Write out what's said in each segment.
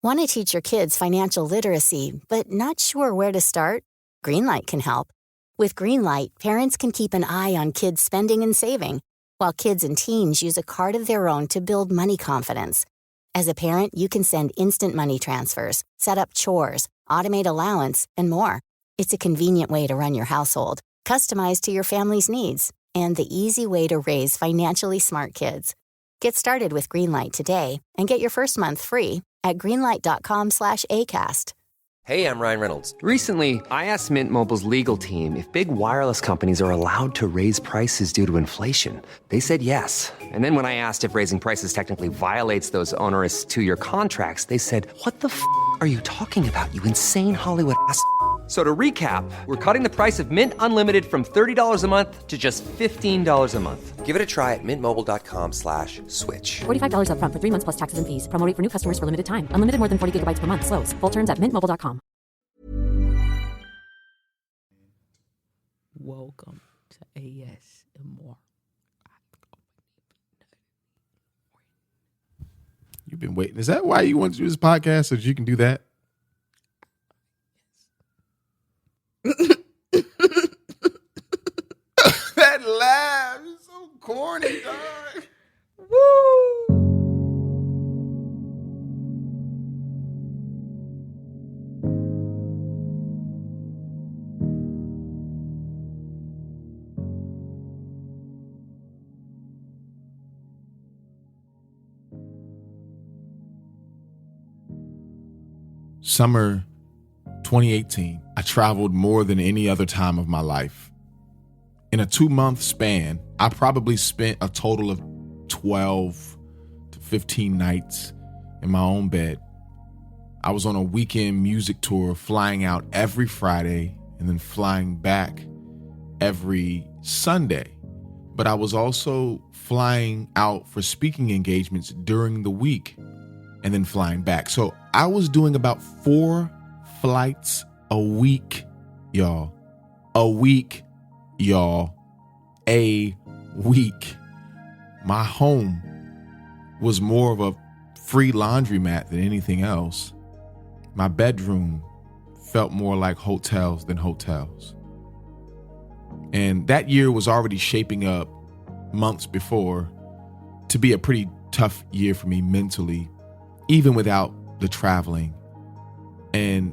Want to teach your kids financial literacy, but not sure where to start? Greenlight can help. With Greenlight, parents can keep an eye on kids' spending and saving, while kids and teens use a card of their own to build money confidence. As a parent, you can send instant money transfers, set up chores, automate allowance, and more. It's a convenient way to run your household, customized to your family's needs, and the easy way to raise financially smart kids. Get started with Greenlight today and get your first month free at greenlight.com/ACAST. Hey, I'm Ryan Reynolds. Recently, I asked Mint Mobile's legal team if big wireless companies are allowed to raise prices due to inflation. They said yes. And then when I asked if raising prices technically violates those onerous two-year contracts, they said, "What the f*** are you talking about, you insane Hollywood ass?" So to recap, we're cutting the price of Mint Unlimited from $30 a month to just $15 a month. Give it a try at mintmobile.com/switch. $45 up front for 3 months plus taxes and fees. Promo rate for new customers for limited time. Unlimited more than 40 gigabytes per month. Slows full terms at mintmobile.com. Welcome to ASMR. You've been waiting. Is that why you want to do this podcast, so that you can do that? That laugh is so corny, dog. Woo! Summer 2018, I traveled more than any other time of my life. In a 2-month span, I probably spent a total of 12 to 15 nights in my own bed. I was on a weekend music tour, flying out every Friday and then flying back every Sunday. But I was also flying out for speaking engagements during the week and then flying back. So I was doing about 4 flights a week, y'all. A week, y'all. A week. My home was more of a free laundromat than anything else. My bedroom felt more like hotels than hotels. And that year was already shaping up months before to be a pretty tough year for me mentally, even without the traveling. And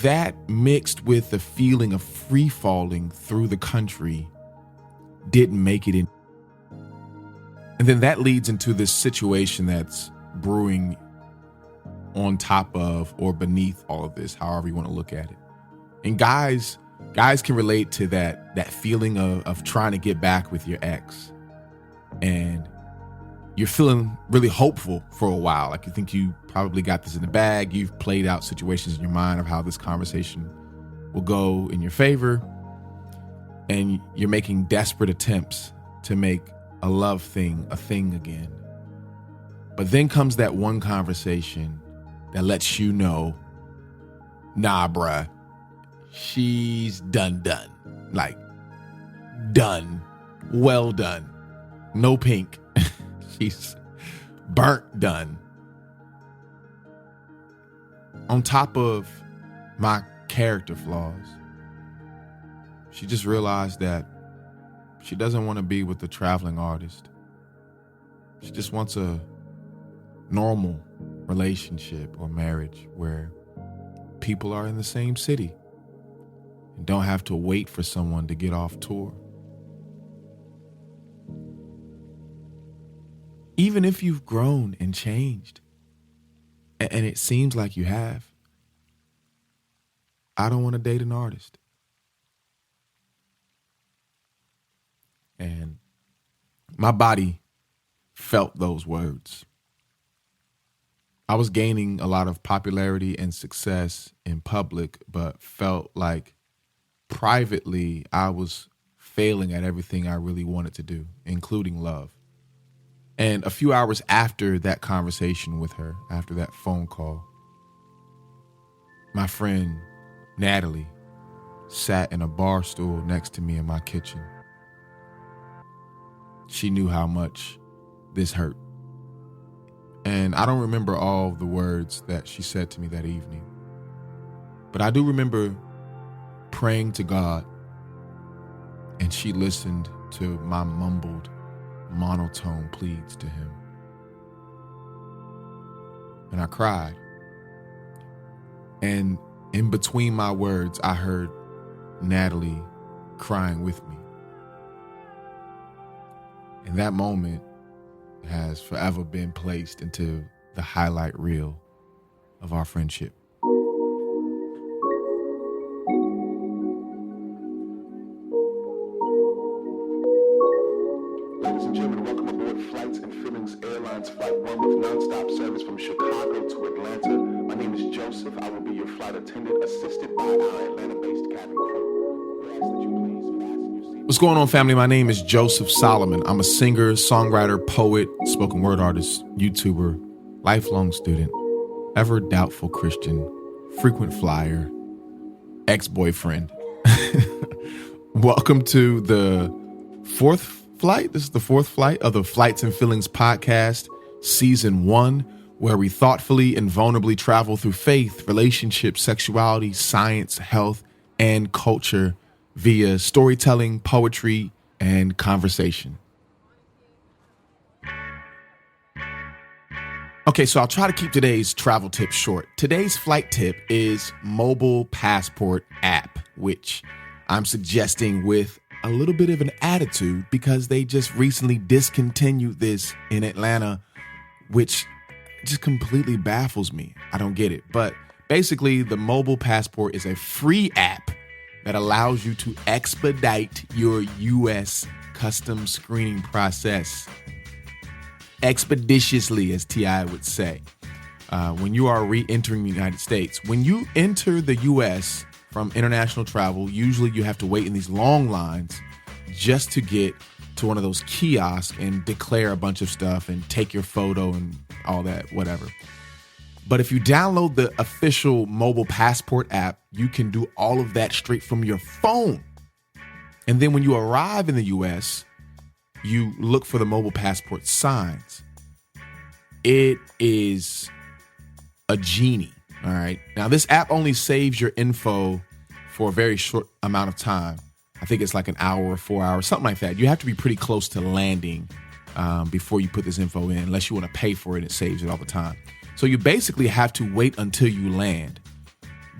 that mixed with the feeling of free falling through the country didn't make it in. And then that leads into this situation that's brewing on top of or beneath all of this, however you want to look at it. And guys can relate to that feeling of trying to get back with your ex. And you're feeling really hopeful for a while. Like you think you probably got this in the bag. You've played out situations in your mind of how this conversation will go in your favor. And you're making desperate attempts to make a love thing a thing again. But then comes that one conversation that lets you know, nah, bruh, she's done. Like, done. Well done. No pink. She's burnt done. On top of my character flaws, she just realized that she doesn't want to be with the traveling artist. She just wants a normal relationship or marriage where people are in the same city and don't have to wait for someone to get off tour. Even if you've grown and changed, and it seems like you have, I don't want to date an artist. And my body felt those words. I was gaining a lot of popularity and success in public, but felt like privately I was failing at everything I really wanted to do, including love. And a few hours after that conversation with her, after that phone call, my friend Natalie sat in a bar stool next to me in my kitchen. She knew how much this hurt. And I don't remember all the words that she said to me that evening. But I do remember praying to God, and she listened to my mumbled, monotone pleas to him. And I cried. And in between my words, I heard Natalie crying with me. And that moment has forever been placed into the highlight reel of our friendship. Ladies and gentlemen, welcome aboard Flights and Feelings Airlines Flight 1 with nonstop service from Chicago to Atlanta. My name is Joseph. I will be your flight attendant, assisted by our Atlanta-based cabin crew. We ask that you please fasten your seat. What's going on, family? My name is Joseph Solomon. I'm a singer, songwriter, poet, spoken word artist, YouTuber, lifelong student, ever doubtful Christian, frequent flyer, ex-boyfriend. Welcome to the fourth flight. This is the fourth flight of the Flights and Feelings podcast, season 1, where we thoughtfully and vulnerably travel through faith, relationships, sexuality, science, health, and culture via storytelling, poetry, and conversation. Okay, so I'll try to keep today's travel tip short. Today's flight tip is Mobile Passport app, which I'm suggesting with a little bit of an attitude because they just recently discontinued this in Atlanta, which just completely baffles me. I don't get it. But basically, the Mobile Passport is a free app that allows you to expedite your U.S. customs screening process expeditiously, as T.I. would say, when you are re-entering the United States. When you enter the U.S. from international travel, usually you have to wait in these long lines just to get to one of those kiosks and declare a bunch of stuff and take your photo and all that, whatever. But if you download the official Mobile Passport app, you can do all of that straight from your phone. And then when you arrive in the U.S., you look for the Mobile Passport signs. It is a genie. All right. Now, this app only saves your info for a very short amount of time. I think it's like an hour or 4 hours, something like that. You have to be pretty close to landing before you put this info in, unless you want to pay for it. It saves it all the time. So you basically have to wait until you land,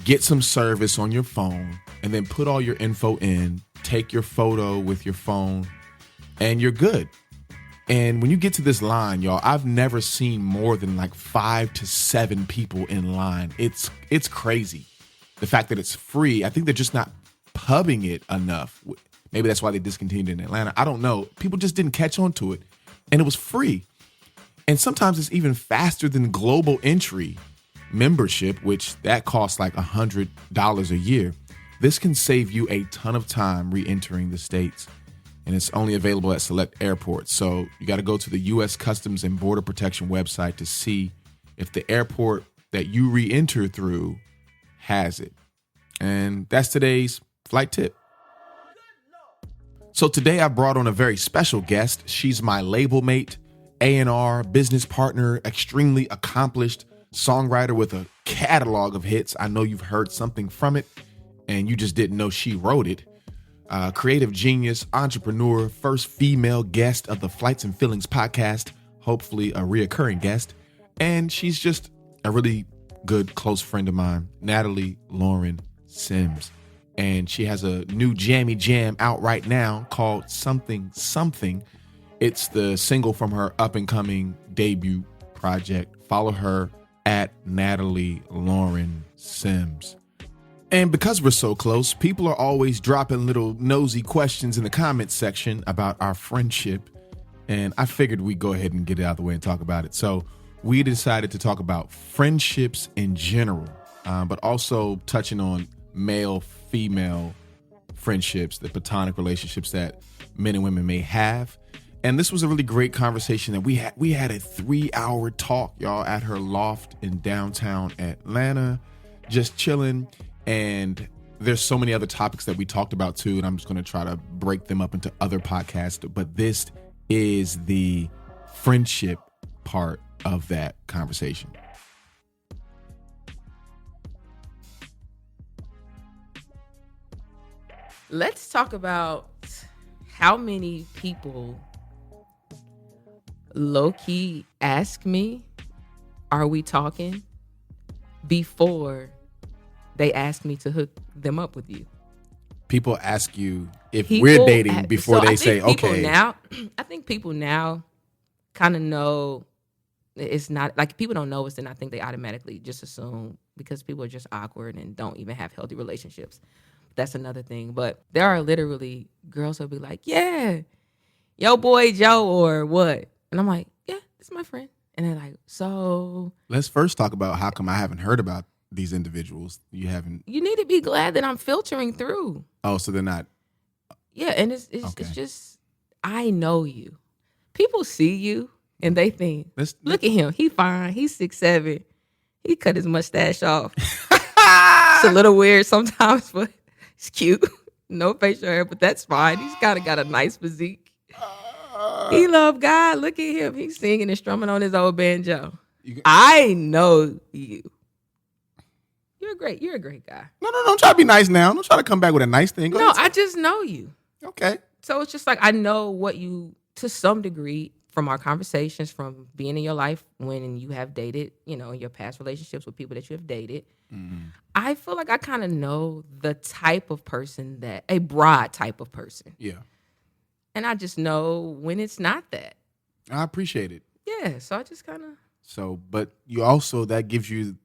get some service on your phone, and then put all your info in, take your photo with your phone, and you're good. And when you get to this line, y'all, I've never seen more than like 5 to 7 people in line. It's crazy. The fact that it's free, I think they're just not pubbing it enough. Maybe that's why they discontinued it in Atlanta. I don't know. People just didn't catch on to it. And it was free. And sometimes it's even faster than Global Entry membership, which that costs like $100 a year. This can save you a ton of time re-entering the States. And it's only available at select airports. So you got to go to the U.S. Customs and Border Protection website to see if the airport that you re-enter through has it. And that's today's flight tip. So today I brought on a very special guest. She's my label mate, A&R, business partner, extremely accomplished songwriter with a catalog of hits. I know you've heard something from it and you just didn't know she wrote it. Creative genius, entrepreneur, first female guest of the Flights and Feelings podcast, hopefully a reoccurring guest. And she's just a really good, close friend of mine, Natalie Lauren Sims. And she has a new jammy jam out right now called Something Something. It's the single from her up-and-coming debut project. Follow her at Natalie Lauren Sims. And because we're so close, people are always dropping little nosy questions in the comments section about our friendship. And I figured we'd go ahead and get it out of the way and talk about it. So we decided to talk about friendships in general, but also touching on male-female friendships, the platonic relationships that men and women may have. And this was a really great conversation that we had. We had a 3-hour talk, y'all, at her loft in downtown Atlanta, just chilling. And there's so many other topics that we talked about too, and I'm just going to try to break them up into other podcasts. But this is the friendship part of that conversation. Let's talk about how many people low-key ask me, are we talking, before they ask me to hook them up with you. People ask you if People we're dating a- before so they I say, think people okay. Now, I think people now kind of know it's not, like, people don't know us, and I think they automatically just assume, because people are just awkward and don't even have healthy relationships. That's another thing. But there are literally girls who'll be like, yeah, yo boy Joe or what? And I'm like, yeah, this is my friend. And they're like, so Let's first talk about how come I haven't heard about these individuals. You haven't. you need to be glad that I'm filtering through. Oh, so they're not. Yeah, and it's Okay. just, I know you. People see you and they think, Let's- look at him. He fine. He's 6'7". He cut his mustache off. It's a little weird sometimes, but it's cute. No facial hair, but that's fine. He's kind of got a nice physique. He love God. Look at him. He's singing and strumming on his old banjo. I know you. You're a great guy. No, don't try to be nice now. Don't try to come back with a nice thing. Go No, ahead. I just know you. Okay. So it's just like, I know what you, to some degree, from our conversations, from being in your life when you have dated, in your past relationships with people that you have dated. I feel like I kind of know the type of person that, a broad type of person. Yeah. And I just know when it's not that. I appreciate it. Yeah, so I just kind of. So, but you also, that gives you,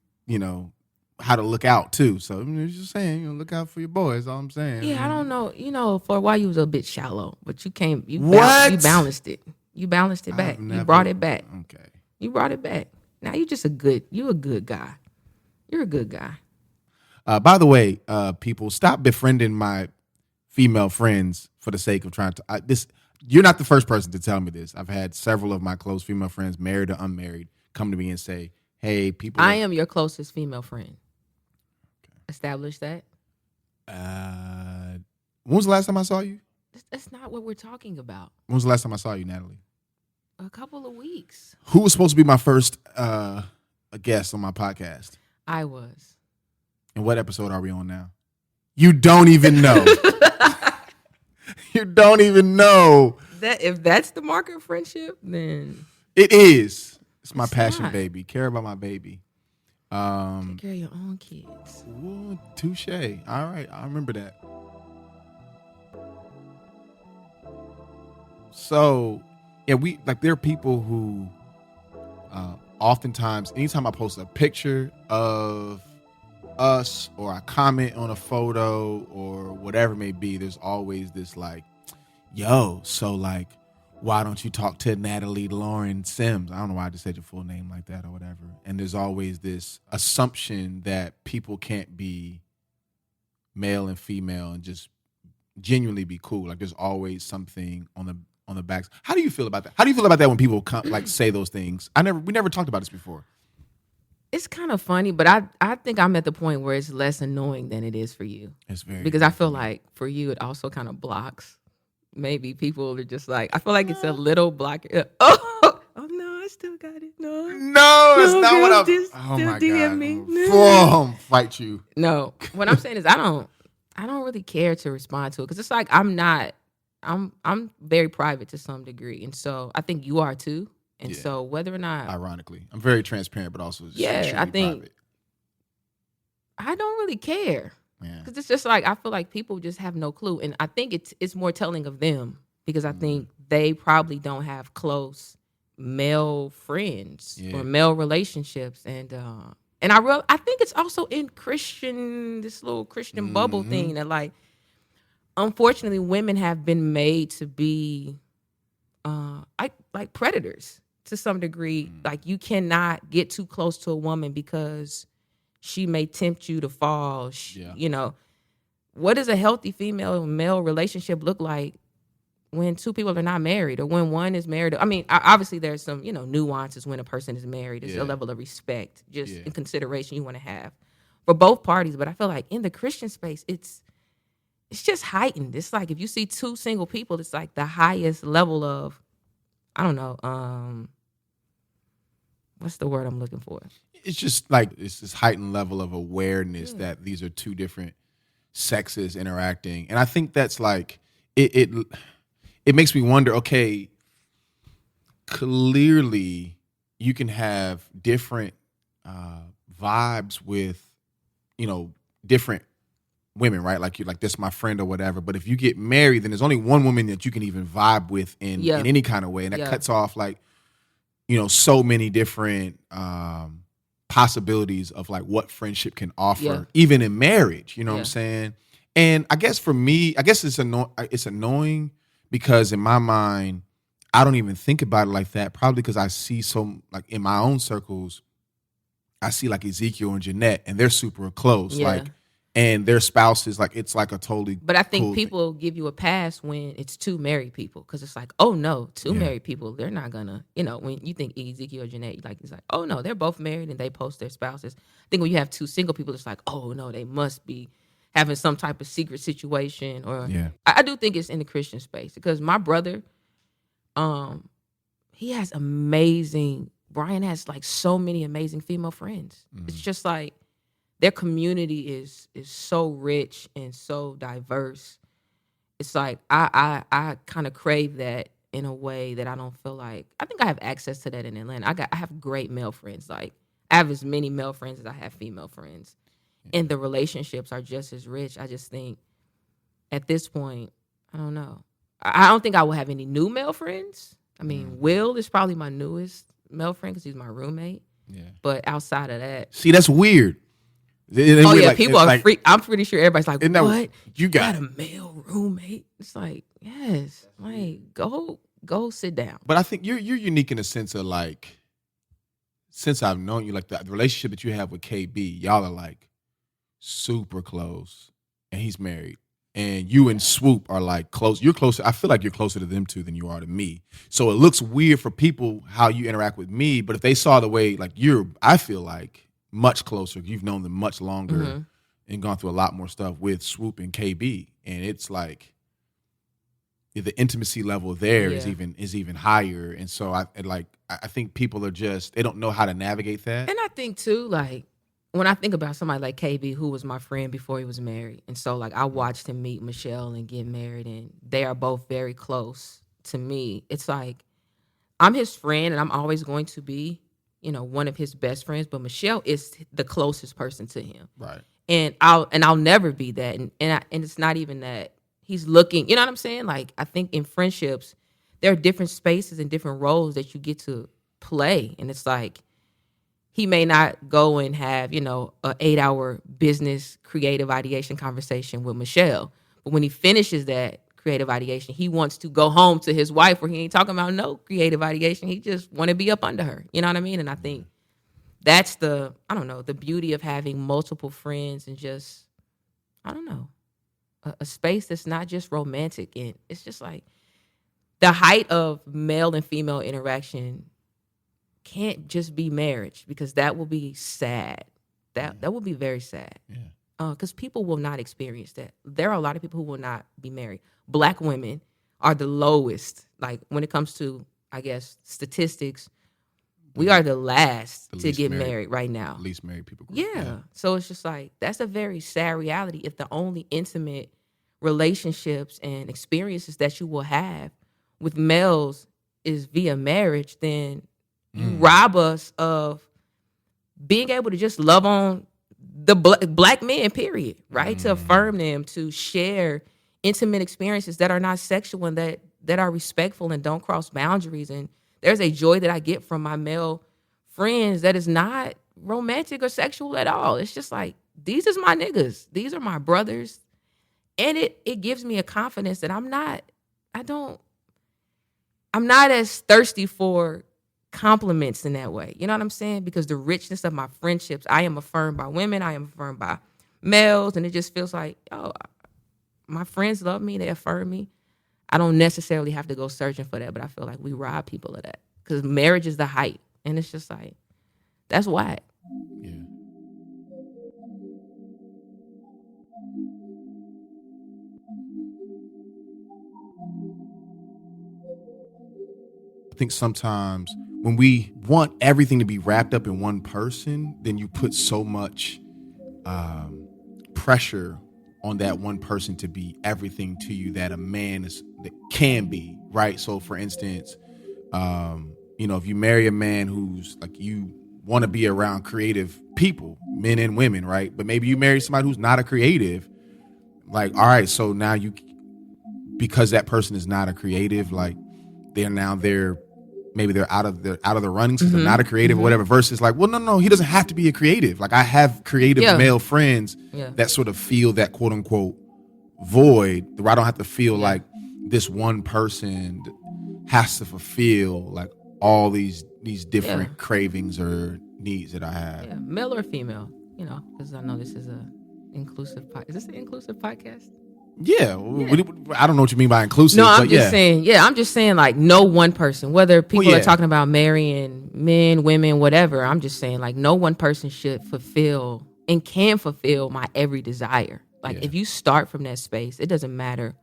how to look out too. So I'm just saying, look out for your boys. All I'm saying. Yeah, I don't know. For a while you was a bit shallow, but you came. You balanced it. You balanced it back. You brought it back. Okay. You brought it back. Now you a good guy. You're a good guy. By the way, people, stop befriending my female friends for the sake of trying to. You're not the first person to tell me this. I've had several of my close female friends, married or unmarried, come to me and say, "Hey, people." I am your closest female friend. Establish that. When was the last time I saw you? That's not what we're talking about. When was the last time I saw you, Natalie? A couple of weeks. Who was supposed to be my first a guest on my podcast? I was. And what episode are we on now? You don't even know. You don't even know. That if that's the mark of friendship, then It is. It's my It's passion, not. baby. Care about my baby. take care of your own kids. Ooh, touche. All right, I remember that. So, yeah, there are people who oftentimes, anytime I post a picture of us or I comment on a photo or whatever it may be, there's always this like, yo, so like, why don't you talk to Natalie Lauren Sims? I don't know why I just said your full name like that or whatever. And there's always this assumption that people can't be male and female and just genuinely be cool. Like there's always something on the backs. How do you feel about that? How do you feel about that when people come, like say those things? We never talked about this before. It's kind of funny, but I think I'm at the point where it's less annoying than it is for you. It's very Because I feel like for you, it also kind of blocks. Maybe people are just like, I feel like it's a little block. Oh no, I still got it. No, that's No, not girl, what I'm. just Oh still my DM god! me. Boom, fight you. no. What I'm saying is I don't really care to respond to it because it's like I'm very private to some degree, and so I think you are too. And Yeah. so whether or not Ironically, I'm very transparent, but also Yeah, I extremely think- private. I don't really care. Yeah. Because it's just like, I feel like people just have no clue. And I think it's more telling of them because I think they probably don't have close male friends Yeah. or male relationships. And I think it's also in this little Christian bubble thing that like, unfortunately, women have been made to be like predators to some degree. Like you cannot get too close to a woman because she may tempt you to fall. Yeah. What does a healthy female male relationship look like when two people are not married or when one is married? I mean, obviously there's some, nuances when a person is married. There's Yeah. a level of respect, just Yeah. in consideration you want to have for both parties. But I feel like in the Christian space, it's just heightened. It's like if you see two single people, it's like the highest level of, I don't know, what's the word I'm looking for? It's just like it's this heightened level of awareness that these are two different sexes interacting, and I think that's like it makes me wonder. Okay, clearly you can have different vibes with different women, right? Like you're like, this my friend or whatever. But if you get married, then there's only one woman that you can even vibe with in any kind of way, and that cuts off like so many different possibilities of like what friendship can offer, even in marriage. You know what I'm saying? And I guess for me, it's annoying because in my mind, I don't even think about it like that. Probably because I see like in my own circles, I see like Ezekiel and Jeanette, and they're super close. Like, and their spouses, like it's like a totally. But I think cool people give you a pass when it's two married people, because it's like, oh no, two married people, they're not gonna, when you think Ezekiel or Jeanette, it's like, oh no, they're both married and they post their spouses. I think when you have two single people, it's like, oh no, they must be having some type of secret situation. Or I do think it's in the Christian space, because my brother, he has Brian has like so many amazing female friends. It's just like their community is so rich and so diverse. It's like I kind of crave that in a way that I don't feel like. I think I have access to that in Atlanta. I have great male friends. Like I have as many male friends as I have female friends, and the relationships are just as rich. I just think at this point, I don't know. I don't think I will have any new male friends. I mean, Will is probably my newest male friend because he's my roommate. Yeah. But outside of that, see, that's weird. People are like, freak. I'm pretty sure everybody's like, "What? You got a male roommate?" It's like, yes, like go sit down. But I think you're unique in the sense of like, since I've known you, like the relationship that you have with KB, y'all are like super close, and he's married, and you and Swoop are like close. You're closer. I feel like you're closer to them two than you are to me. So it looks weird for people how you interact with me, but if they saw the way like I feel like much closer. You've known them much longer and gone through a lot more stuff with Swoop and KB, and it's like the intimacy level there is even higher. And so I think people are they don't know how to navigate that. And I think too, like when I think about somebody like KB, who was my friend before he was married, and so like I watched him meet Michelle and get married, and they are both very close to me. It's like I'm his friend, and I'm always going to be one of his best friends, but Michelle is the closest person to him. Right. And I'll never be that. And it's not even that he's looking, you know what I'm saying? Like, I think in friendships, there are different spaces and different roles that you get to play. And it's like, he may not go and have, an 8-hour business creative ideation conversation with Michelle. But when he finishes that creative ideation, he wants to go home to his wife where he ain't talking about no creative ideation. He just want to be up under her. You know what I mean? And I think that's the beauty of having multiple friends and just, a space that's not just romantic. And it's just like the height of male and female interaction can't just be marriage, because that will be sad. That will be very sad. Yeah. Because people will not experience that. There are a lot of people who will not be married. Black women are the lowest. Like when it comes to, I guess, statistics, we are the last to get married right now. Least married people. Yeah. So it's just like, that's a very sad reality. If the only intimate relationships and experiences that you will have with males is via marriage, then you rob us of being able to just love on the black men, period, right? To affirm them, to share intimate experiences that are not sexual and that are respectful and don't cross boundaries. And there's a joy that I get from my male friends that is not romantic or sexual at all. It's just like, these is my niggas. These are my brothers. And it gives me a confidence that I'm not as thirsty for compliments in that way. You know what I'm saying? Because the richness of my friendships, I am affirmed by women, I am affirmed by males, and it just feels like, my friends love me, they affirm me. I don't necessarily have to go searching for that, but I feel like we rob people of that because marriage is the height, and it's just like, that's whack. Yeah. I think sometimes when we want everything to be wrapped up in one person, then you put so much pressure on that one person to be everything to you that a man that can be, right? So for instance, if you marry a man who's like, you want to be around creative people, men and women, right? But maybe you marry somebody who's not a creative, like, all right, so now because that person is not a creative, like maybe they're out of the runnings because they're not a creative or whatever, versus like, well, no, he doesn't have to be a creative. Like I have creative male friends that sort of feel that quote unquote void, where I don't have to feel like this one person has to fulfill like all these different cravings or needs that I have. Yeah, male or female, because I know this is a inclusive podcast. Is this an inclusive podcast? Yeah. I don't know what you mean by inclusive. No, I'm just saying. Yeah, I'm just saying like no one person. Whether people are talking about marrying men, women, whatever. I'm just saying like no one person should fulfill and can fulfill my every desire. Like if you start from that space, it doesn't matter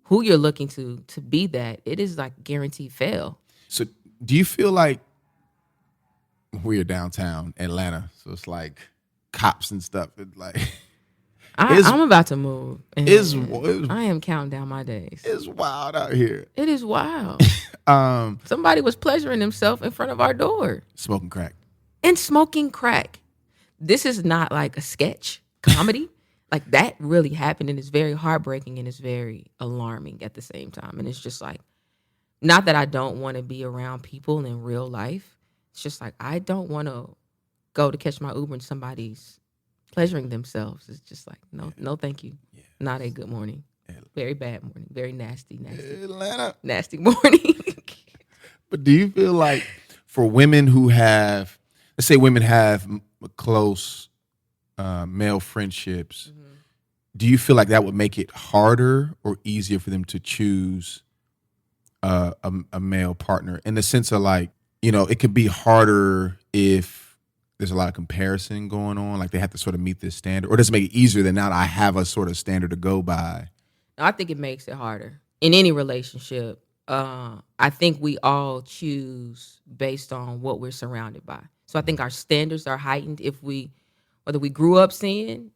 who you're looking to be that. It is like guaranteed fail. So do you feel like we're downtown Atlanta, so it's like cops and stuff, and like. I'm about to move. I am counting down my days. It's wild out here. It is wild. Somebody was pleasuring himself in front of our door. Smoking crack. And smoking crack. This is not like a sketch comedy. Like that really happened, and it's very heartbreaking and it's very alarming at the same time. And it's just like, not that I don't want to be around people in real life. It's just like I don't want to go to catch my Uber and somebody's pleasuring themselves. It's just like, no, thank you. Yeah. Not a good morning. Very bad morning. Very nasty. Atlanta. Nasty morning. But do you feel like for women who have, let's say women have close male friendships, do you feel like that would make it harder or easier for them to choose a male partner, in the sense of like, it could be harder if there's a lot of comparison going on, like they have to sort of meet this standard, or does it make it easier that now I have a sort of standard to go by? I think it makes it harder in any relationship. I think we all choose based on what we're surrounded by. So I think our standards are heightened whether we grew up seeing,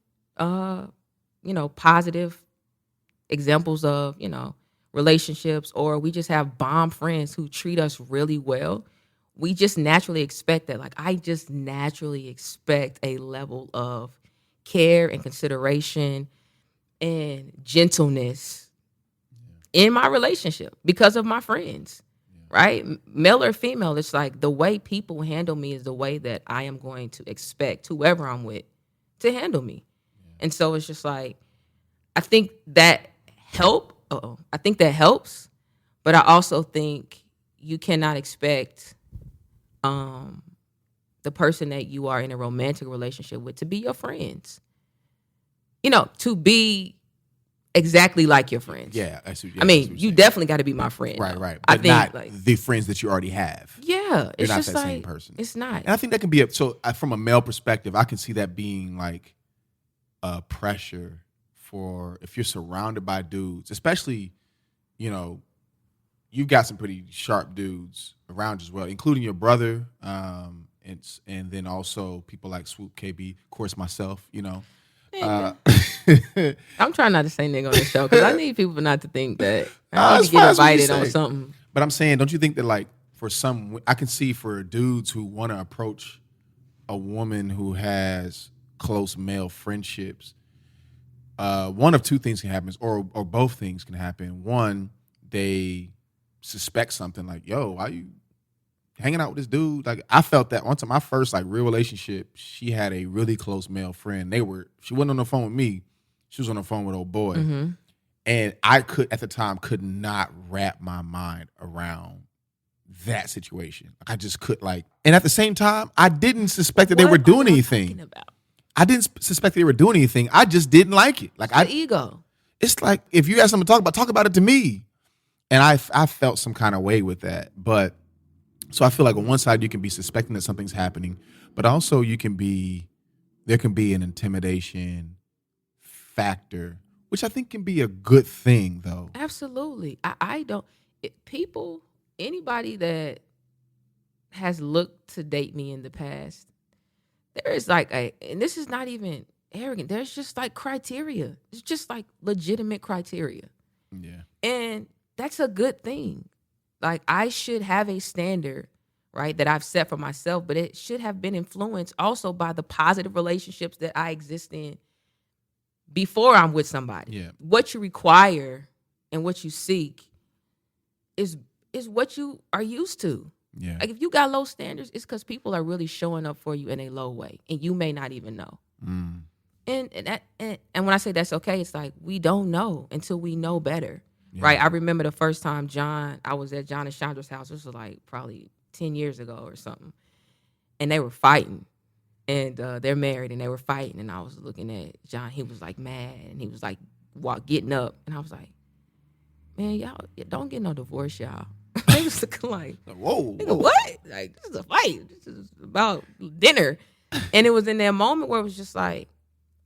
positive examples of, relationships, or we just have bomb friends who treat us really well. We just naturally expect that. Like I just naturally expect a level of care and consideration and gentleness in my relationship because of my friends, right? Male or female, it's like the way people handle me is the way that I am going to expect whoever I'm with to handle me. And so it's just like, I think that helps, but I also think you cannot expect the person that you are in a romantic relationship with to be your friends. To be exactly like your friends. Yeah, you definitely got to be my friend. Right. But I think not like the friends that you already have. Yeah, it's not just that same person. It's not. And I think that can be from a male perspective, I can see that being like a pressure for if you're surrounded by dudes, especially, you've got some pretty sharp dudes around you as well, including your brother, and then also people like Swoop KB, of course myself, I'm trying not to say nigga on the show because I need people not to think that I need to get invited on something. But I'm saying, don't you think that like for some, I can see for dudes who want to approach a woman who has close male friendships, one of two things can happen, or both things can happen. One, they suspect something like, yo, why you hanging out with this dude? Like I felt that once in my first like real relationship, she had a really close male friend. She wasn't on the phone with me. She was on the phone with old boy. Mm-hmm. And I at the time could not wrap my mind around that situation. I just could and at the same time, I didn't suspect that they were doing anything. I didn't suspect they were doing anything. I just didn't like it. Like the ego. It's like, if you have something to talk about it to me. And I felt some kind of way with that. But so I feel like on one side you can be suspecting that something's happening, but also there can be an intimidation factor, which I think can be a good thing though. Absolutely. Anybody that has looked to date me in the past, there is like and this is not even arrogant. There's just like criteria. It's just like legitimate criteria. Yeah. And that's a good thing. Like I should have a standard, right, that I've set for myself, but it should have been influenced also by the positive relationships that I exist in before I'm with somebody. Yeah. What you require and what you seek is what you are used to. Yeah. Like if you got low standards, it's because people are really showing up for you in a low way, and you may not even know. Mm. And when I say that's okay, it's like we don't know until we know better, Yeah. right? I remember the first time I was at John and Chandra's house. This was like probably 10 years ago or something, and they were fighting, and they're married, and they were fighting, and I was looking at John. He was like mad, and he was like getting up, and I was like, man, y'all don't get no divorce, y'all. They was looking like, whoa, nigga, what? Like, this is a fight. This is about dinner. And it was in that moment where it was just like,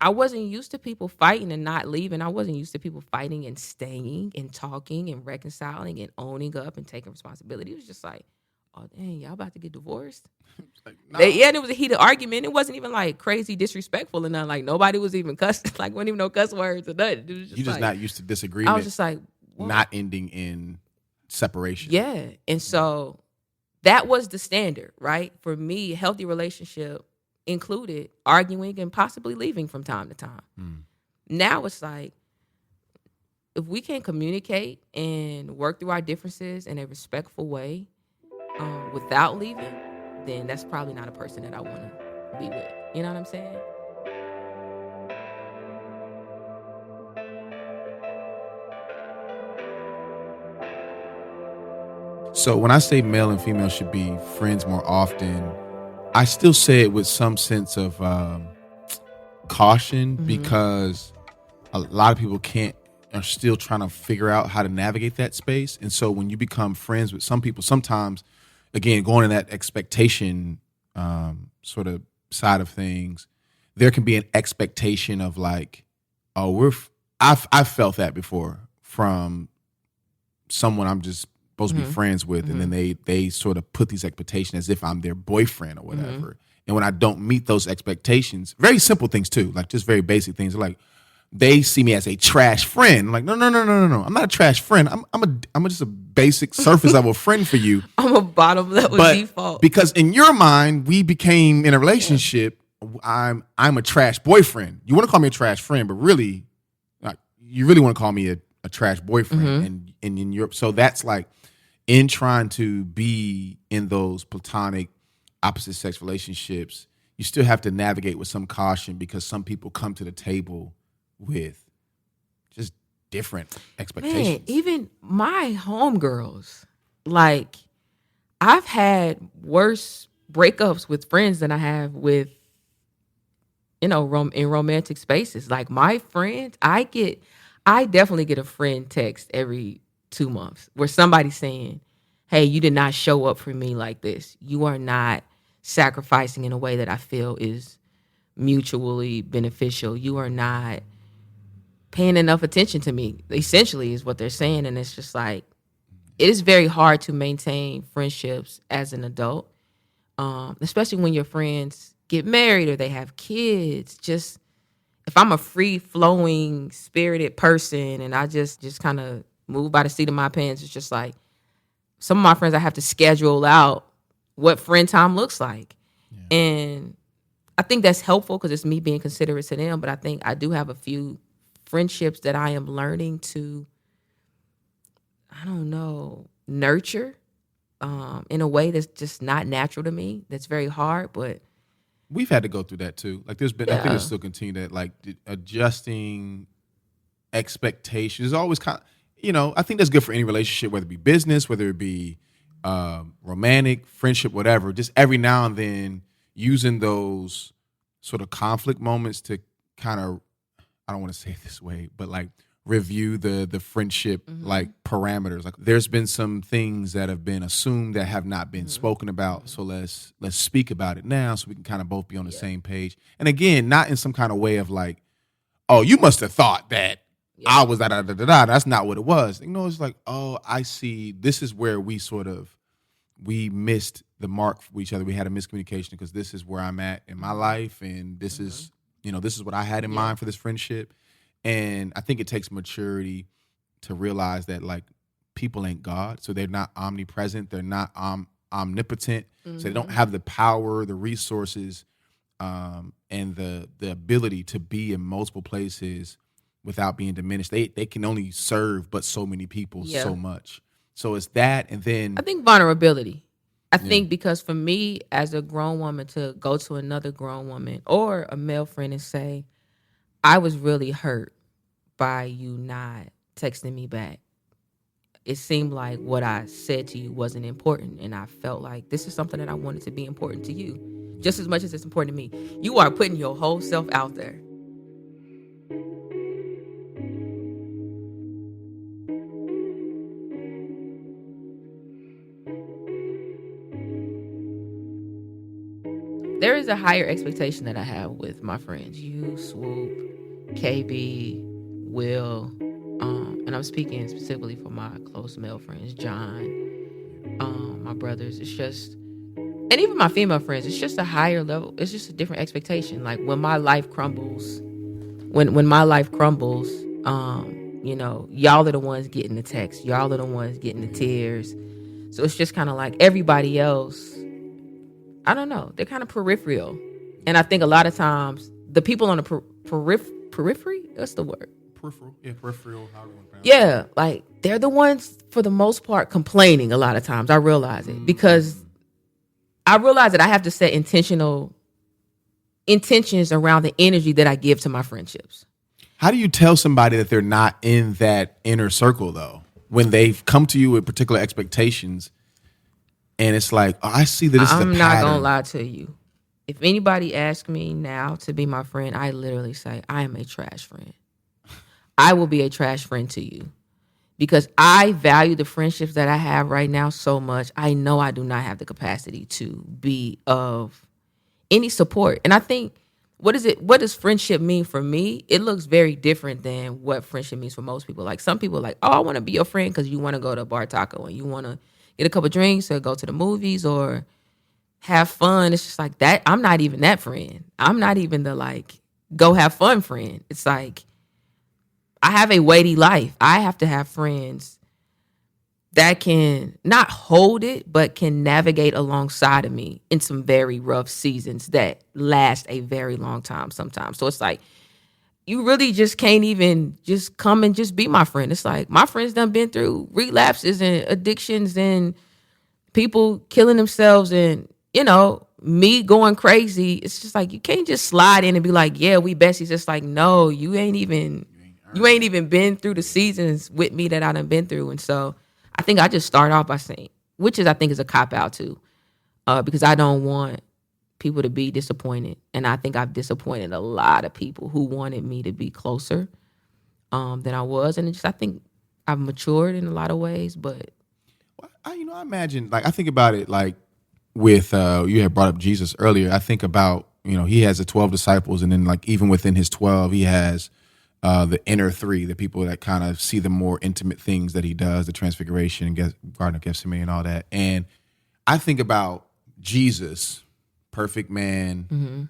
I wasn't used to people fighting and not leaving. I wasn't used to people fighting and staying and talking and reconciling and owning up and taking responsibility. It was just like, oh, dang, y'all about to get divorced? Like, nah. And it was a heated argument. It wasn't even like crazy disrespectful and nothing. Like, nobody was even cussing. Like, wasn't even no cuss words or nothing. It was just You're just like, not used to disagreement. I was just like, what? Not ending in separation. Yeah. And so that was the standard, right? For me, a healthy relationship included arguing and possibly leaving from time to time. Now it's like, if we can communicate and work through our differences in a respectful way without leaving, then that's probably not a person that I want to be with. You know what I'm saying? So when I say male and female should be friends more often, I still say it with some sense of caution because a lot of people are still trying to figure out how to navigate that space. And so when you become friends with some people, sometimes, again, going in that expectation sort of side of things, there can be an expectation of like, oh, I've felt that before from someone I'm just supposed to be friends with, and then they sort of put these expectations as if I'm their boyfriend or whatever. And when I don't meet those expectations, very simple things too, like just very basic things, like they see me as a trash friend. I'm like, no. I'm not a trash friend. I'm just a basic surface level friend for you. I'm a bottom level default. Because in your mind, we became in a relationship. I'm a trash boyfriend. You want to call me a trash friend, but really, like, you really want to call me a trash boyfriend. And in Europe, so that's like, in trying to be in those platonic opposite sex relationships, you still have to navigate with some caution because some people come to the table with just different expectations. Man, even my homegirls, like, I've had worse breakups with friends than I have with, in romantic spaces. Like, my friends, I definitely get a friend text every 2 months where somebody's saying, hey, you did not show up for me like this. You are not sacrificing in a way that I feel is mutually beneficial. You are not paying enough attention to me, essentially, is what they're saying. And it's just like, it is very hard to maintain friendships as an adult, especially when your friends get married or they have kids. Just, if I'm a free-flowing, spirited person and I just kind of move by the seat of my pants, it's just like, some of my friends, I have to schedule out what friend time looks like. Yeah. And I think that's helpful because it's me being considerate to them. But I think I do have a few friendships that I am learning to, nurture in a way that's just not natural to me. That's very hard, but we've had to go through that too. Like, there's been, I think it's still continue that, like, adjusting expectations is always kind of, I think that's good for any relationship, whether it be business, whether it be romantic, friendship, whatever. Just every now and then using those sort of conflict moments to kind of, I don't want to say it this way, but like review the friendship like parameters. Like, there's been some things that have been assumed that have not been spoken about. So let's speak about it now so we can kind of both be on the same page. And again, not in some kind of way of like, oh, you must have thought that I was da-da-da-da-da. That's not what it was. It's like, oh, I see. This is where we sort of we missed the mark for each other. We had a miscommunication because this is where I'm at in my life, and this is, this is what I had in mind for this friendship. And I think it takes maturity to realize that like people ain't God, so they're not omnipresent, they're not omnipotent, so they don't have the power, the resources, and the ability to be in multiple places without being diminished. They can only serve but so many people so much. So it's that, and then I think vulnerability. I think because for me as a grown woman to go to another grown woman or a male friend and say, I was really hurt by you not texting me back. It seemed like what I said to you wasn't important, and I felt like this is something that I wanted to be important to you just as much as it's important to me. You are putting your whole self out there. There is a higher expectation that I have with my friends. You, Swoop, KB, Will, and I'm speaking specifically for my close male friends, John, my brothers. It's just, and even my female friends, it's just a higher level. It's just a different expectation. Like when my life crumbles, when my life crumbles, y'all are the ones getting the text. Y'all are the ones getting the tears. So it's just kind of like everybody else, I don't know. They're kind of peripheral. And I think a lot of times the people on the periphery, what's the word? peripheral. Yeah, peripheral. How do you want to pronounce it? Yeah, like they're the ones for the most part complaining a lot of times. I realize it because I realize that I have to set intentions around the energy that I give to my friendships. How do you tell somebody that they're not in that inner circle though? When they've come to you with particular expectations and it's like, oh, I see that this is a pattern. I'm not going to lie to you. If anybody asks me now to be my friend, I literally say, I am a trash friend. I will be a trash friend to you because I value the friendships that I have right now so much. I know I do not have the capacity to be of any support. And I think, what does friendship mean for me? It looks very different than what friendship means for most people. Like some people are like, oh, I want to be your friend because you want to go to Bar Taco and you want to get a couple drinks or go to the movies or have fun. It's just like that. I'm not even that friend. I'm not even the like go have fun friend. It's like I have a weighty life. I have to have friends that can not hold it, but can navigate alongside of me in some very rough seasons that last a very long time sometimes. So it's like, you really just can't even just come and just be my friend. It's like, my friends done been through relapses and addictions and people killing themselves and, me going crazy. It's just like, you can't just slide in and be like, yeah, we besties. It's like, no, you ain't even been through the seasons with me that I done been through. And so I think I just start off by saying, which I think is a cop-out too, because I don't want people to be disappointed. And I think I've disappointed a lot of people who wanted me to be closer than I was. And I think I've matured in a lot of ways, but. I imagine, like, I think about it, like, with, you had brought up Jesus earlier. I think about, he has the 12 disciples, and then, like, even within his 12, he has the inner three, the people that kind of see the more intimate things that he does, the transfiguration, Garden of Gethsemane and all that. And I think about Jesus, perfect man,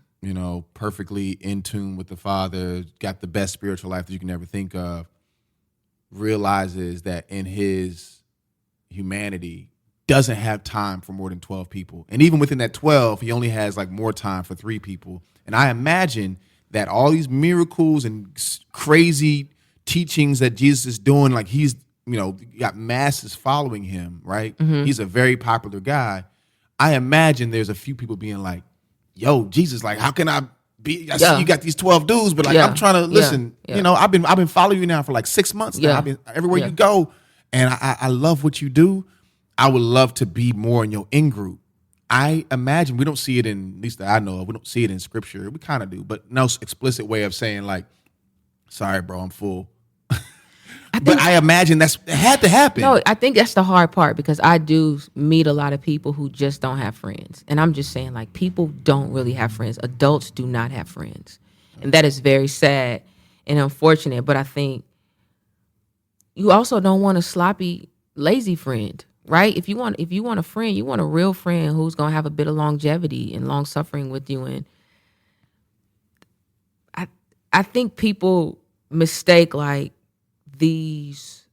perfectly in tune with the Father, got the best spiritual life that you can ever think of, realizes that in his humanity doesn't have time for more than 12 people. And even within that 12, he only has like more time for 3 people. And I imagine that all these miracles and crazy teachings that Jesus is doing, like he's, got masses following him, right? Mm-hmm. He's a very popular guy. I imagine there's a few people being like, yo, Jesus, like, how can I be? I see you got these 12 dudes, but like, I'm trying to listen. I've been following you now for like 6 months now. I've been everywhere you go. And I love what you do. I would love to be more in your in-group. I imagine we don't see it in, at least that I know of, we don't see it in scripture. We kind of do, but no explicit way of saying like, sorry, bro, I'm full. But I imagine it had to happen. No, I think that's the hard part because I do meet a lot of people who just don't have friends. And I'm just saying like people don't really have friends. Adults do not have friends. And that is very sad and unfortunate. But I think you also don't want a sloppy, lazy friend. right? If you want a friend, you want a real friend who's gonna have a bit of longevity and long suffering with you. And I think people mistake like these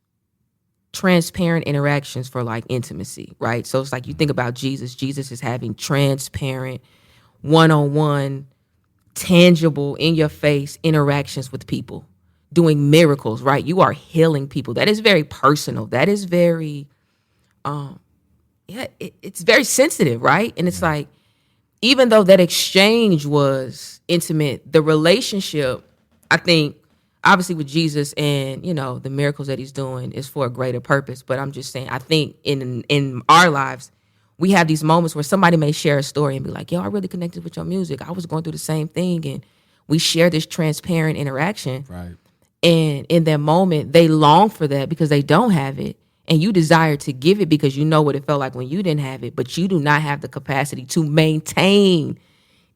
transparent interactions for like intimacy, right? So it's like you think about Jesus. Jesus is having transparent, one-on-one, tangible, in your face interactions with people, doing miracles, right? You are healing people. That is very personal. That is very, it's very sensitive, right? And it's like, even though that exchange was intimate, the relationship, I think, obviously with Jesus and, you know, the miracles that he's doing is for a greater purpose. But I'm just saying, I think in our lives, we have these moments where somebody may share a story and be like, yo, I really connected with your music. I was going through the same thing. And we share this transparent interaction. Right. And in that moment, they long for that because they don't have it. And you desire to give it because you know what it felt like when you didn't have it. But you do not have the capacity to maintain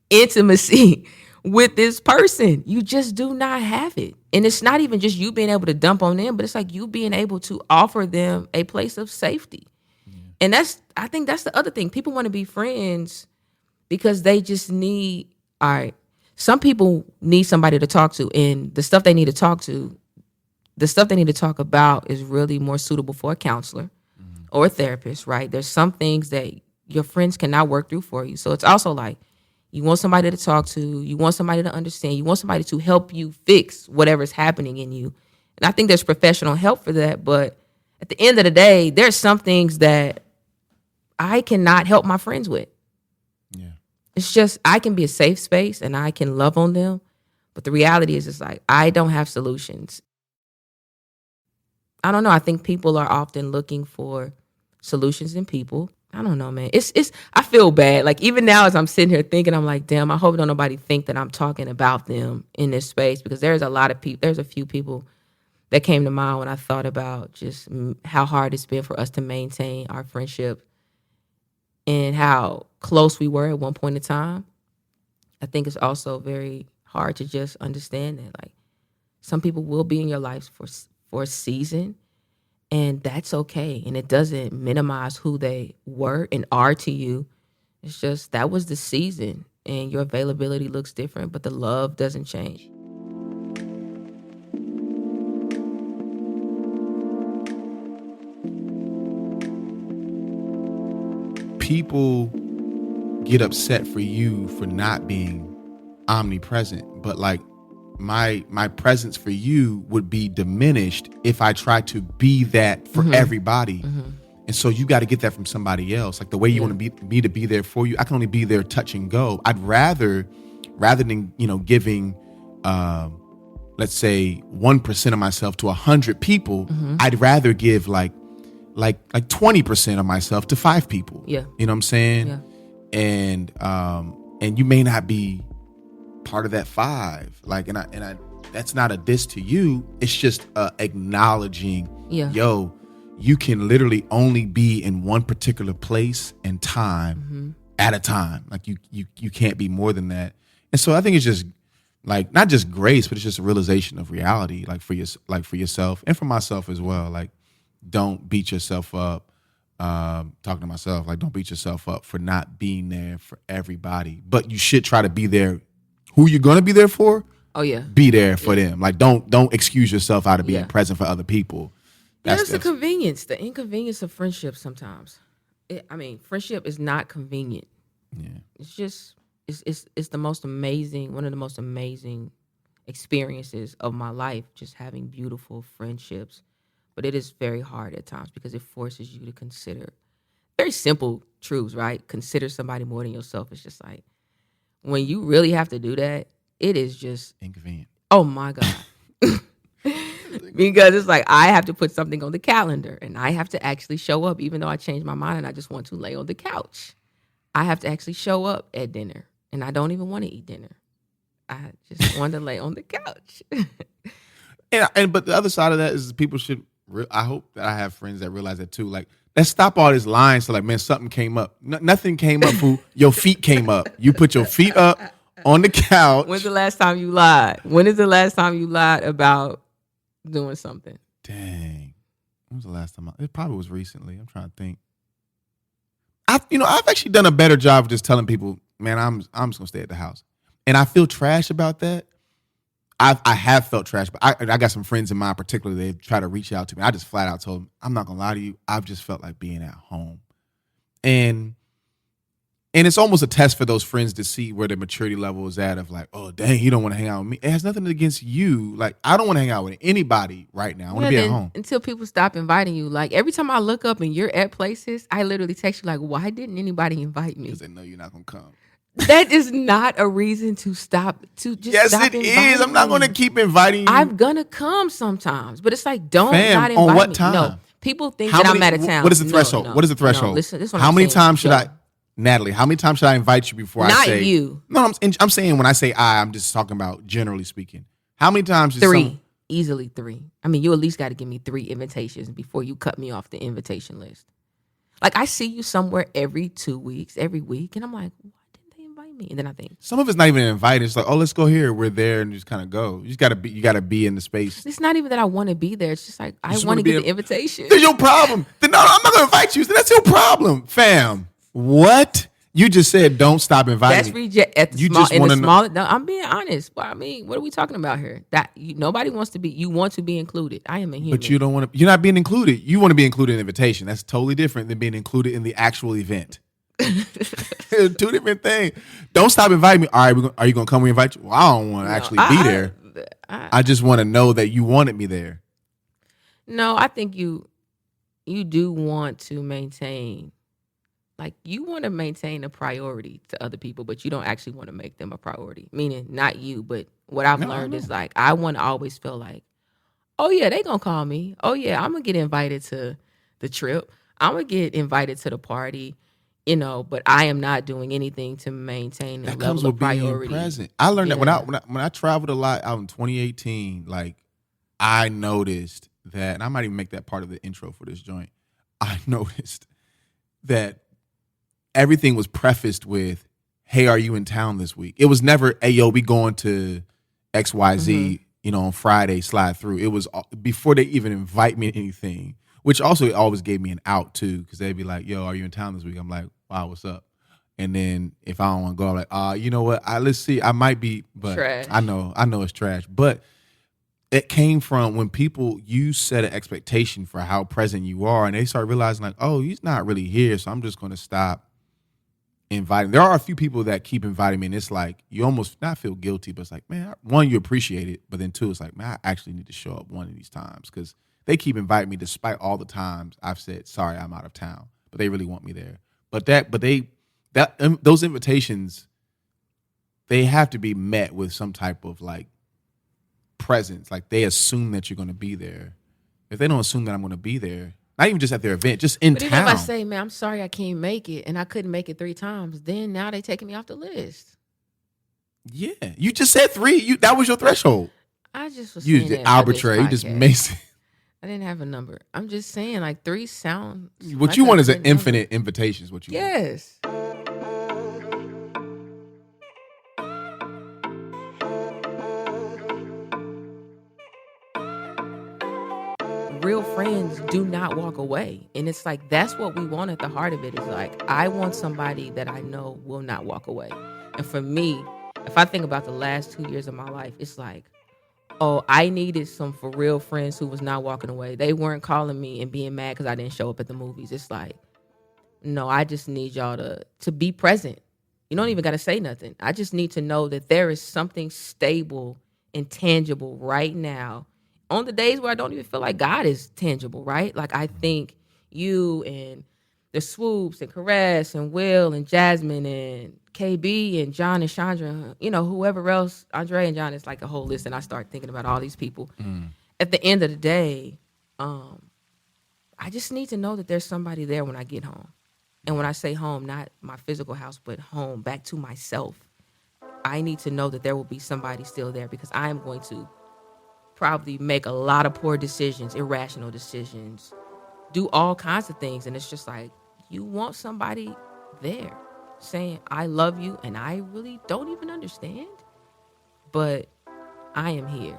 intimacy with this person. You just do not have it. And it's not even just you being able to dump on them, but it's like you being able to offer them a place of safety. And I think that's the other thing. People want to be friends because they just need, all right, some people need somebody to talk to, and the stuff they need to talk about is really more suitable for a counselor or a therapist, right? There's some things that your friends cannot work through for you. So it's also like, you want somebody to talk to, you want somebody to understand, you want somebody to help you fix whatever's happening in you. And I think there's professional help for that, but at the end of the day, there's some things that I cannot help my friends with. Yeah. It's just, I can be a safe space and I can love on them, but the reality is it's like, I don't have solutions. I don't know. I think people are often looking for solutions in people. I don't know, man. I feel bad. Like even now as I'm sitting here thinking, I'm like, damn, I hope don't nobody think that I'm talking about them in this space, because there's a lot of people, there's a few people that came to mind when I thought about just how hard it's been for us to maintain our friendship and how close we were at one point in time. I think it's also very hard to just understand that, like, some people will be in your life for a season, and that's okay. And it doesn't minimize who they were and are to you. It's just that was the season, and your availability looks different, but the love doesn't change. People get upset for you for not being omnipresent, but like my presence for you would be diminished if I try to be that for everybody. And so you got to get that from somebody else. Like the way you want to be to be there for you, I can only be there touch and go. I'd rather than, you know, giving let's say 1% of myself to 100 people, I'd rather give like 20% of myself to 5 people. Yeah. You know what I'm saying? Yeah. And you may not be part of that 5. Like, and I that's not a diss to you. It's just acknowledging, yo, you can literally only be in one particular place and time at a time. Like you can't be more than that. And so I think it's just like not just grace, but it's just a realization of reality, like for yourself and for myself as well. Like, don't beat yourself up. Talking to myself, like, don't beat yourself up for not being there for everybody, but you should try to be there. Who you're gonna be there for? Oh yeah, be there for them. Like, don't excuse yourself out of being present for other people. There's the convenience, the inconvenience of friendship. Sometimes, friendship is not convenient. Yeah, it's just it's the most amazing, one of the most amazing experiences of my life. Just having beautiful friendships. But it is very hard at times because it forces you to consider very simple truths, right? Consider somebody more than yourself. It's just like, when you really have to do that, it is just inconvenient. Oh my God. Because it's like, I have to put something on the calendar and I have to actually show up, even though I changed my mind and I just want to lay on the couch. I have to actually show up at dinner and I don't even want to eat dinner. I just want to lay on the couch. But the other side of that is people should, I hope that I have friends that realize that too. Like, let's stop all this lying. So like, man, something came up. Nothing came up, fool. Your feet came up. You put your feet up on the couch. When's the last time you lied? When is the last time you lied about doing something? Dang. When was the last time? It probably was recently. I'm trying to think. I've actually done a better job of just telling people, man, I'm just gonna stay at the house, and I feel trash about that. I have felt trash, but I got some friends in mind, particularly, they try to reach out to me. I just flat out told them, I'm not gonna lie to you, I've just felt like being at home, and it's almost a test for those friends to see where their maturity level is at. Of like, oh dang, you don't want to hang out with me. It has nothing against you. Like, I don't want to hang out with anybody right now. I want to be at home until people stop inviting you. Like, every time I look up and you're at places, I literally text you like, why didn't anybody invite me? Because they know you're not gonna come. That is not a reason to stop. Yes, it is. I'm not going to keep inviting you. I'm gonna come sometimes, but it's like, don't Fam, not invite on what me. time? No, people think that I'm out of town. What is the threshold? No, what is the threshold? No, listen, this is what how I'm many saying. times should Natalie? How many times should I invite you before I say? Not you. No, I'm saying when I say I'm just talking about generally speaking. How many times? Easily 3. I mean, you at least got to give me 3 invitations before you cut me off the invitation list. Like, I see you somewhere every 2 weeks, every week, and I'm like, why didn't they invite me? And then I think some of it's not even invited. It's like, oh, let's go here. We're there, and just kind of go. You got to be in the space. it's not even that I want to be there. It's just like, I want to get the invitation. That's your problem. Then no, I'm not going to invite you. That's your problem, fam. What? You just said don't stop inviting. That's reject at the you small. Just in the know. small. No, I'm being honest. Well, I mean, what are we talking about here? That nobody wants to be. You want to be included. I am a human. But you don't want to. You're not being included. You want to be included in the invitation. That's totally different than being included in the actual event. 2 different things. Don't stop inviting me. All right, are you gonna come? We invite you. Well, I don't want to actually be there. I just want to know that you wanted me there. No, I think you do want to maintain. Like, you want to maintain a priority to other people, but you don't actually want to make them a priority. Meaning, not you, but what I've learned is, like, I want to always feel like, oh, yeah, they going to call me. Oh, yeah, I'm going to get invited to the trip. I'm going to get invited to the party, but I am not doing anything to maintain a level of priority. Being present. I learned that when I traveled a lot out in 2018, like, I noticed that, and I might even make that part of the intro for this joint. I noticed that everything was prefaced with, hey, are you in town this week? It was never, hey, yo, we going to XYZ, on Friday, slide through. It was before they even invite me to anything, which also always gave me an out too, because they'd be like, yo, are you in town this week? I'm like, wow, what's up? And then if I don't want to go, I'm like, you know what? Let's see. I might be, but trash. I know it's trash. But it came from when you set an expectation for how present you are, and they start realizing like, oh, he's not really here, so I'm just going to stop inviting. There are a few people that keep inviting me, and it's like you almost not feel guilty, but it's like, man, one, you appreciate it, but then 2, it's like, man, I actually need to show up one of these times because they keep inviting me despite all the times I've said, sorry, I'm out of town, but they really want me there. Those invitations, they have to be met with some type of like presence. Like, they assume that you're going to be there. If they don't assume that I'm going to be there, not even just at their event, just in town. Even if I say, man, I'm sorry I can't make it, and I couldn't make it 3 times, then now they taking me off the list. Yeah. You just said 3. That was your threshold. I just was saying that arbitrary. You just made I didn't have a number. I'm just saying, like, 3 sounds. What you want is an infinite invitation is what you want. Yes. Real friends do not walk away. And it's like, that's what we want at the heart of it, is like, I want somebody that I know will not walk away. And for me, if I think about the last 2 years of my life, it's like, oh, I needed some for real friends who was not walking away. They weren't calling me and being mad because I didn't show up at the movies. It's like, no, I just need y'all to be present. You don't even got to say nothing. I just need to know that there is something stable and tangible right now on the days where I don't even feel like God is tangible, right? Like, I think you and the Swoops and Caress and Will and Jasmine and KB and John and Chandra, whoever else, Andre and John, it's like a whole list, and I start thinking about all these people. At the end of the day, I just need to know that there's somebody there when I get home. And when I say home, not my physical house, but home, back to myself. I need to know that there will be somebody still there, because I am going to probably make a lot of poor decisions, irrational decisions, do all kinds of things. And it's just like, you want somebody there saying, I love you, and I really don't even understand, but I am here,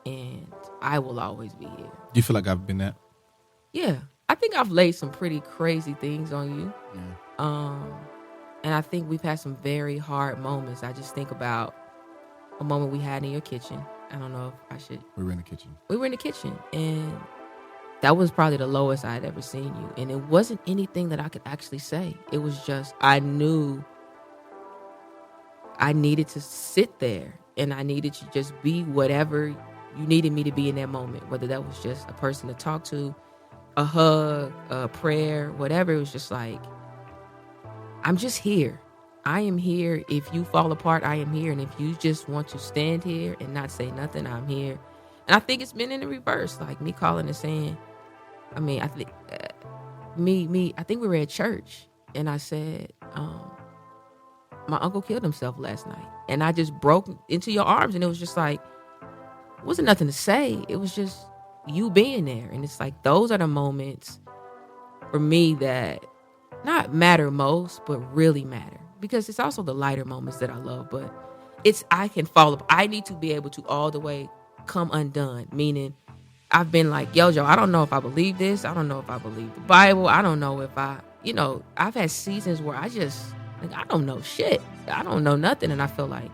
and I will always be here. Do you feel like I've been that? Yeah, I think I've laid some pretty crazy things on you. Yeah. And I think we've had some very hard moments. I just think about a moment we had in your kitchen. I don't know if I should. We were in the kitchen. We were in the kitchen, and that was probably the lowest I had ever seen you. And it wasn't anything that I could actually say. It was just, I knew I needed to sit there, and I needed to just be whatever you needed me to be in that moment, whether that was just a person to talk to, a hug, a prayer, whatever. It was just like, I'm just here. I am here. If you fall apart, I am here. And if you just want to stand here and not say nothing, I'm here. And I think it's been in the reverse, like me calling and saying, I mean, I think I think we were at church, and I said, my uncle killed himself last night. And I just broke into your arms, and it was just like, it wasn't nothing to say. It was just you being there. And it's like, those are the moments for me that not matter most, but really matter. Because it's also the lighter moments that I love, but I can fall up. I need to be able to all the way come undone, meaning I've been like, yo, I don't know if I believe this. I don't know if I believe the Bible. I don't know if I've had seasons where I just, like, I don't know shit. I don't know nothing. And I feel like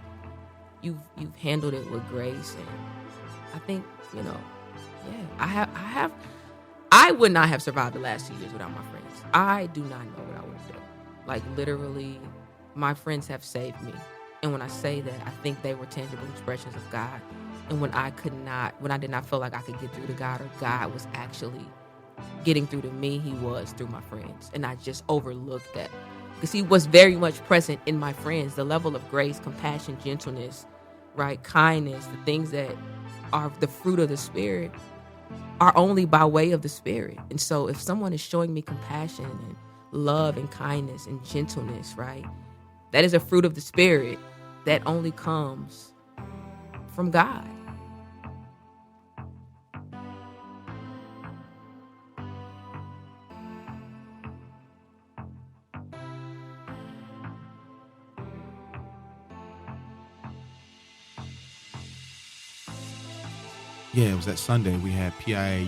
you've handled it with grace. And I think, I would not have survived the last 2 years without my friends. I do not know what I would do. Like, literally, my friends have saved me. And when I say that, I think they were tangible expressions of God. And when I did not feel like I could get through to God, or God was actually getting through to me, he was through my friends. And I just overlooked that. Because he was very much present in my friends. The level of grace, compassion, gentleness, right, kindness, the things that are the fruit of the Spirit are only by way of the Spirit. And so if someone is showing me compassion and love and kindness and gentleness, right, that is a fruit of the Spirit that only comes from God. Yeah, it was that Sunday. We had PIA.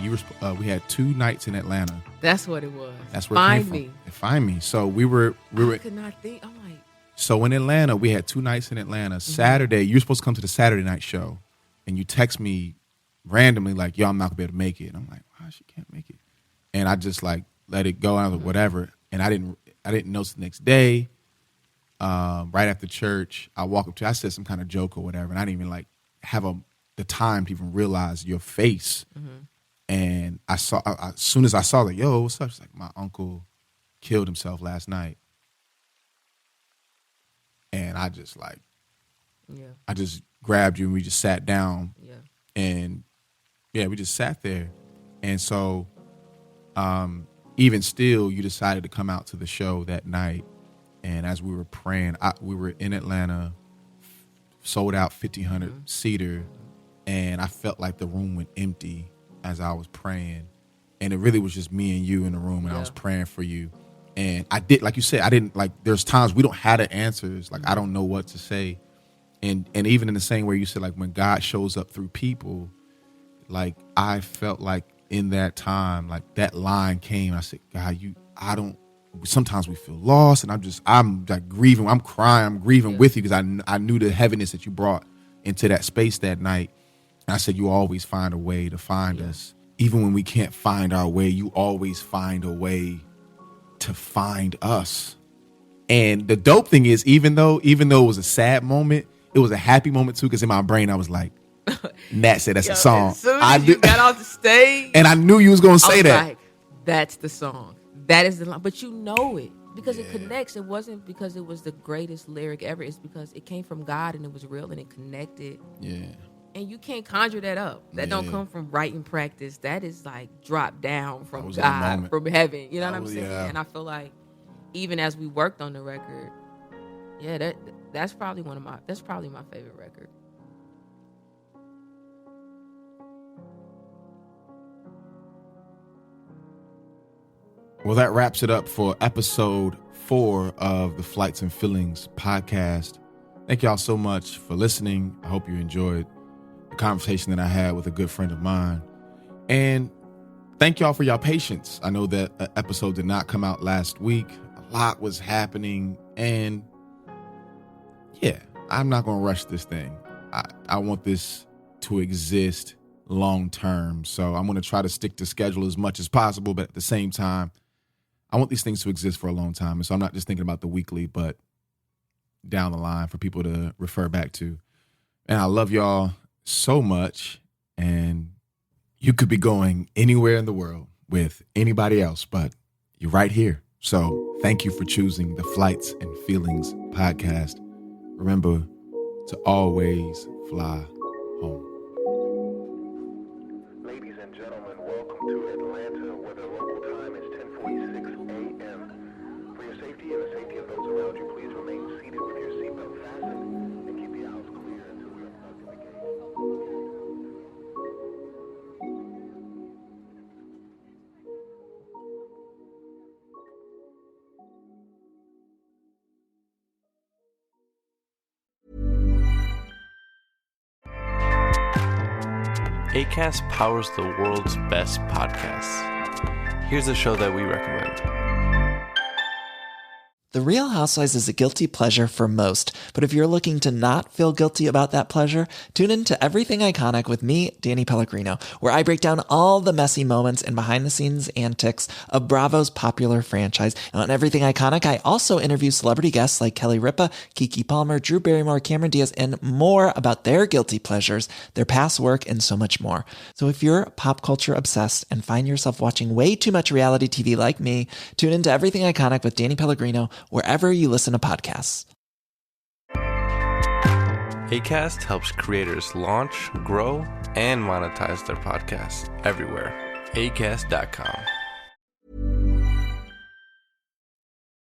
We had 2 nights in Atlanta. That's what it was. That's where it came from. Find me. So we were. I could not think. I'm like. So in Atlanta, we had 2 nights in Atlanta. Mm-hmm. Saturday, you were supposed to come to the Saturday night show, and you text me randomly like, "Yo, I'm not gonna be able to make it." And I'm like, "Why she can't make it?" And I just like let it go. I was like, whatever. And I didn't notice the next day. Right after church, I walk up to. I said some kind of joke or whatever, and I didn't even like have the time to even realize your face. Mm-hmm. And I saw, as soon as I saw that, yo, what's up? She's like, my uncle killed himself last night. And I just like, I just grabbed you and we just sat down. Yeah. And we just sat there. And so, even still, you decided to come out to the show that night. And as we were praying, we were in Atlanta, sold out 1,500 seater. And I felt like the room went empty as I was praying. And it really was just me and you in the room, and I was praying for you. And I did, like you said, I didn't, like, there's times we don't have the answers. Like, I don't know what to say. And even in the same way you said, like, when God shows up through people, like, I felt like in that time, like, that line came. I said, God, sometimes we feel lost, and I'm like grieving. I'm crying. I'm grieving with you because I knew the heaviness that you brought into that space that night. And I said, you always find a way to find us. Even when we can't find our way, you always find a way to find us. And the dope thing is, even though it was a sad moment, it was a happy moment too, because in my brain I was like, Nat said that's a song. As soon as you got off the stage. And I knew you was going to say that. Like, that's the song. That is the line. But you know it. Because it connects. It wasn't because it was the greatest lyric ever. It's because it came from God and it was real and it connected. Yeah. And you can't conjure that up. That don't come from writing practice. That is like dropped down from God, from heaven. You know what I'm saying? Yeah. And I feel like even as we worked on the record, that's probably my favorite record. Well, that wraps it up for episode 4 of the Flights and Feelings podcast. Thank y'all so much for listening. I hope you enjoyed the conversation that I had with a good friend of mine. And thank y'all for y'all patience. I know that an episode did not come out last week. A lot was happening. And yeah, I'm not going to rush this thing. I want this to exist long term. So I'm going to try to stick to schedule as much as possible. But at the same time, I want these things to exist for a long time. And so I'm not just thinking about the weekly, but down the line for people to refer back to. And I love y'all so much. And you could be going anywhere in the world with anybody else, but you're right here. So thank you for choosing the Flights and Feelings podcast. Remember to always fly home. Ladies and gentlemen, welcome to Atlanta, where the local time is 10:46 a.m. For your safety and the safety of those around you, please remain seated with your seatbelt fastened and keep the aisles clear until we are plugged in the gate. Acast powers the world's best podcasts. Here's a show that we recommend. The Real Housewives is a guilty pleasure for most, but if you're looking to not feel guilty about that pleasure, tune in to Everything Iconic with me, Danny Pellegrino, where I break down all the messy moments and behind-the-scenes antics of Bravo's popular franchise. And on Everything Iconic, I also interview celebrity guests like Kelly Ripa, Keke Palmer, Drew Barrymore, Cameron Diaz, and more about their guilty pleasures, their past work, and so much more. So if you're pop culture obsessed and find yourself watching way too much reality TV like me, tune in to Everything Iconic with Danny Pellegrino, wherever you listen to podcasts. Acast helps creators launch, grow, and monetize their podcasts everywhere. Acast.com.